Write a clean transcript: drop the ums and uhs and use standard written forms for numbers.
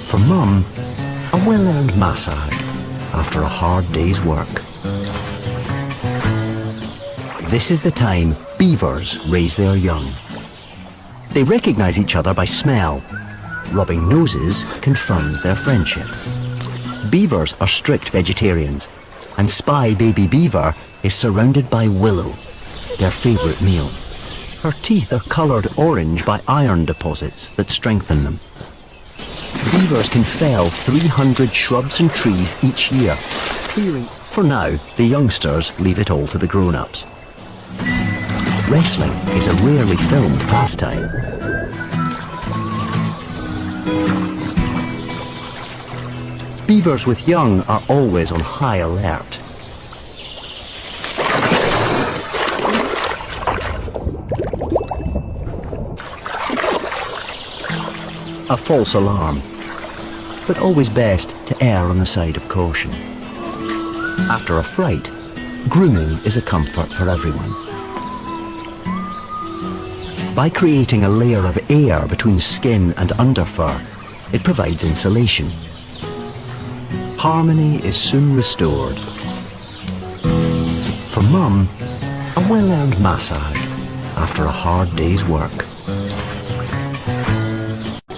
For Mum, a well-earned massage after a hard day's work. This is the time beavers raise their young. They recognize each other by smell. Rubbing noses confirms their friendship. Beavers are strict vegetarians, and Spy Baby Beaver is surrounded by Willow, their favorite meal. Her teeth are colored orange by iron deposits that strengthen them. Beavers can fell 300 shrubs and trees each year, clearing. For now, the youngsters leave it all to the grown-ups. Wrestling is a rarely filmed pastime. Beavers with young are always on high alert. A false alarm, but always best to err on the side of caution. After a fright, grooming is a comfort for everyone. By creating a layer of air between skin and underfur, it provides insulation. Harmony is soon restored. For Mum, a well-earned massage after a hard day's work.